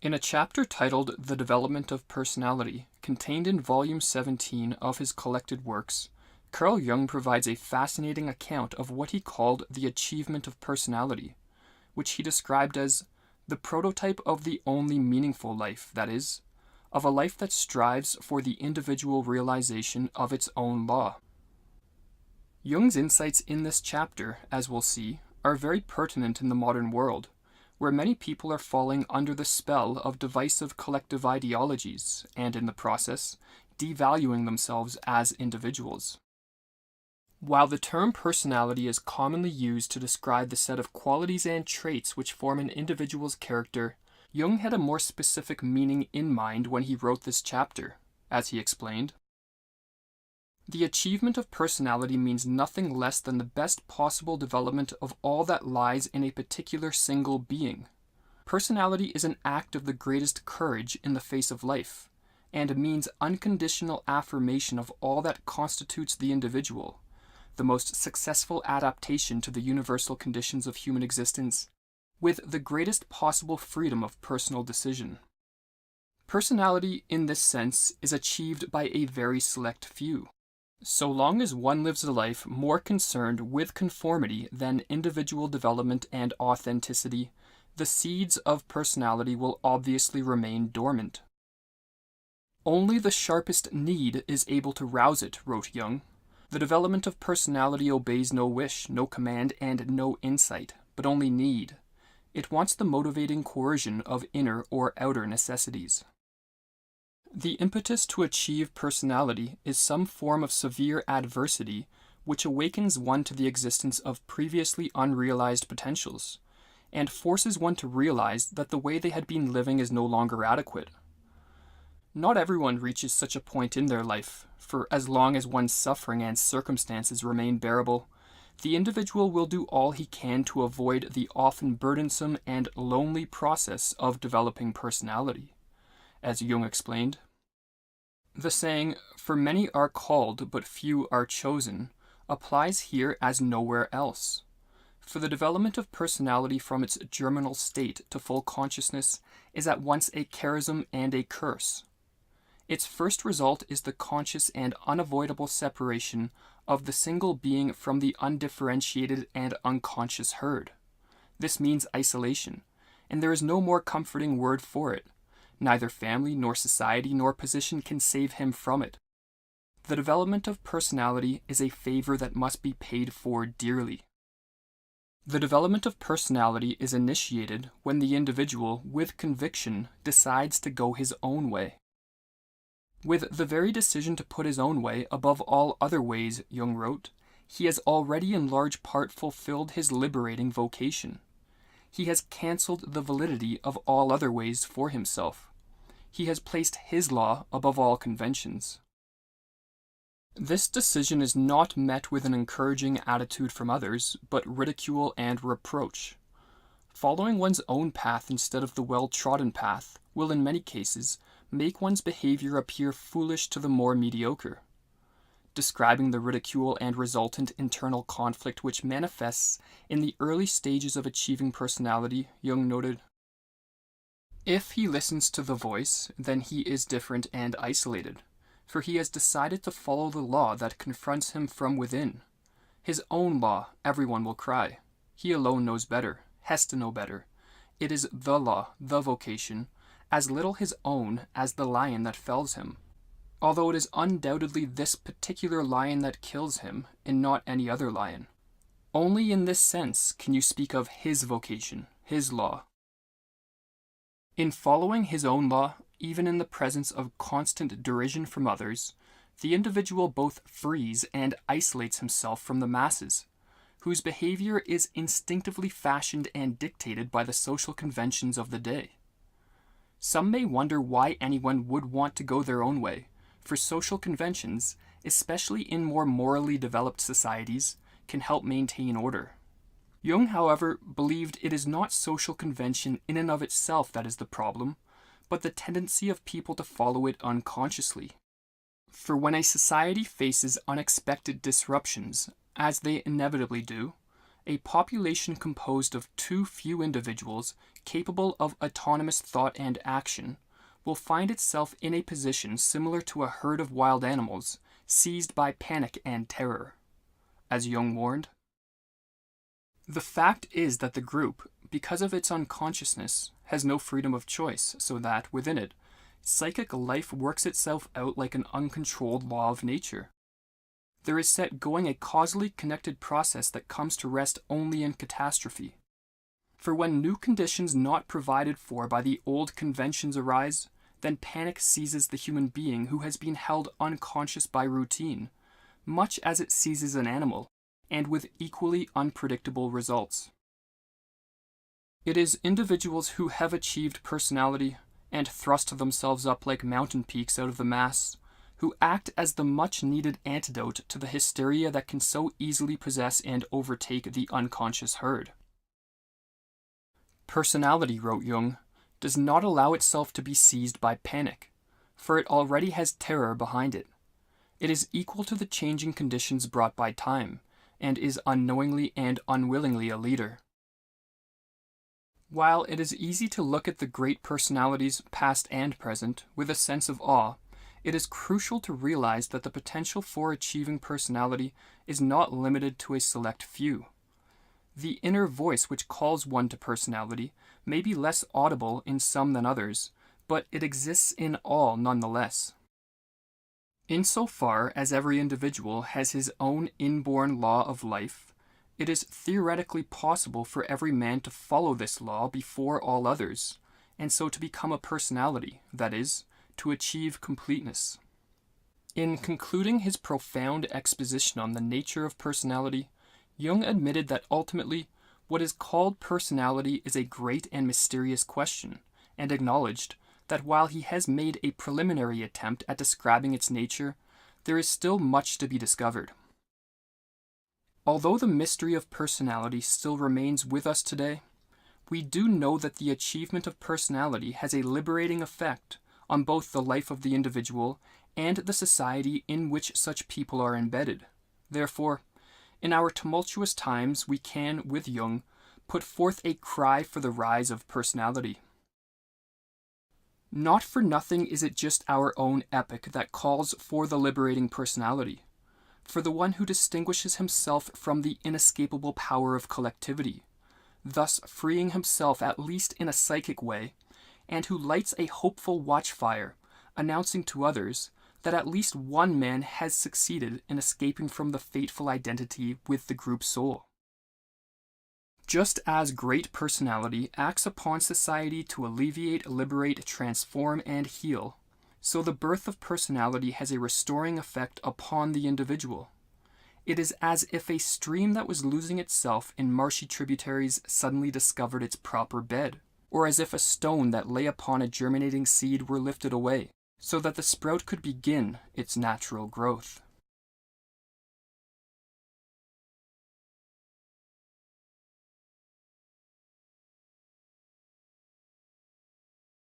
In a chapter titled The Development of Personality, contained in Volume 17 of his collected works, Carl Jung provides a fascinating account of what he called the achievement of personality, which he described as the prototype of the only meaningful life, that is, of a life that strives for the individual realization of its own law. Jung's insights in this chapter, as we'll see, are very pertinent in the modern world, where many people are falling under the spell of divisive collective ideologies and, in the process, devaluing themselves as individuals. While the term personality is commonly used to describe the set of qualities and traits which form an individual's character, Jung had a more specific meaning in mind when he wrote this chapter, as he explained. The achievement of personality means nothing less than the best possible development of all that lies in a particular single being. Personality is an act of the greatest courage in the face of life, and means unconditional affirmation of all that constitutes the individual, the most successful adaptation to the universal conditions of human existence, with the greatest possible freedom of personal decision. Personality, in this sense, is achieved by a very select few. So long as one lives a life more concerned with conformity than individual development and authenticity, the seeds of personality will obviously remain dormant. Only the sharpest need is able to rouse it, wrote Jung. The development of personality obeys no wish, no command, and no insight, but only need. It wants the motivating coercion of inner or outer necessities. The impetus to achieve personality is some form of severe adversity which awakens one to the existence of previously unrealized potentials, and forces one to realize that the way they had been living is no longer adequate. Not everyone reaches such a point in their life, for as long as one's suffering and circumstances remain bearable, the individual will do all he can to avoid the often burdensome and lonely process of developing personality, as Jung explained. The saying, "For many are called, but few are chosen," applies here as nowhere else. For the development of personality from its germinal state to full consciousness is at once a charism and a curse. Its first result is the conscious and unavoidable separation of the single being from the undifferentiated and unconscious herd. This means isolation, and there is no more comforting word for it. Neither family, nor society, nor position can save him from it. The development of personality is a favor that must be paid for dearly. The development of personality is initiated when the individual, with conviction, decides to go his own way. With the very decision to put his own way above all other ways, Jung wrote, he has already in large part fulfilled his liberating vocation. He has cancelled the validity of all other ways for himself. He has placed his law above all conventions. This decision is not met with an encouraging attitude from others, but ridicule and reproach. Following one's own path instead of the well-trodden path will in many cases make one's behavior appear foolish to the more mediocre. Describing the ridicule and resultant internal conflict which manifests in the early stages of achieving personality, Jung noted, "If he listens to the voice, then he is different and isolated, for he has decided to follow the law that confronts him from within. His own law, everyone will cry. He alone knows better, has to know better. It is the law, the vocation, as little his own as the lion that fells him, although it is undoubtedly this particular lion that kills him, and not any other lion. Only in this sense can you speak of his vocation, his law. In following his own law, even in the presence of constant derision from others, the individual both frees and isolates himself from the masses, whose behavior is instinctively fashioned and dictated by the social conventions of the day. Some may wonder why anyone would want to go their own way, for social conventions, especially in more morally developed societies, can help maintain order. Jung, however, believed it is not social convention in and of itself that is the problem, but the tendency of people to follow it unconsciously. For when a society faces unexpected disruptions, as they inevitably do, a population composed of too few individuals capable of autonomous thought and action will find itself in a position similar to a herd of wild animals seized by panic and terror. As Jung warned, the fact is that the group, because of its unconsciousness, has no freedom of choice, so that, within it, psychic life works itself out like an uncontrolled law of nature. There is set going a causally connected process that comes to rest only in catastrophe. For when new conditions not provided for by the old conventions arise, then panic seizes the human being who has been held unconscious by routine, much as it seizes an animal, and with equally unpredictable results. It is individuals who have achieved personality and thrust themselves up like mountain peaks out of the mass, who act as the much-needed antidote to the hysteria that can so easily possess and overtake the unconscious herd. Personality, wrote Jung, does not allow itself to be seized by panic, for it already has terror behind it. It is equal to the changing conditions brought by time, and is unknowingly and unwillingly a leader. While it is easy to look at the great personalities, past and present, with a sense of awe, it is crucial to realize that the potential for achieving personality is not limited to a select few. The inner voice which calls one to personality may be less audible in some than others, but it exists in all nonetheless. Insofar as every individual has his own inborn law of life, it is theoretically possible for every man to follow this law before all others, and so to become a personality, that is, to achieve completeness. In concluding his profound exposition on the nature of personality, Jung admitted that ultimately, what is called personality is a great and mysterious question, and acknowledged that while he has made a preliminary attempt at describing its nature, there is still much to be discovered. Although the mystery of personality still remains with us today, we do know that the achievement of personality has a liberating effect on both the life of the individual and the society in which such people are embedded. Therefore, in our tumultuous times, we can, with Jung, put forth a cry for the rise of personality. Not for nothing is it just our own epoch that calls for the liberating personality, for the one who distinguishes himself from the inescapable power of collectivity, thus freeing himself at least in a psychic way, and who lights a hopeful watchfire, announcing to others that at least one man has succeeded in escaping from the fateful identity with the group soul. Just as great personality acts upon society to alleviate, liberate, transform, and heal, so the birth of personality has a restoring effect upon the individual. It is as if a stream that was losing itself in marshy tributaries suddenly discovered its proper bed, or as if a stone that lay upon a germinating seed were lifted away, so that the sprout could begin its natural growth.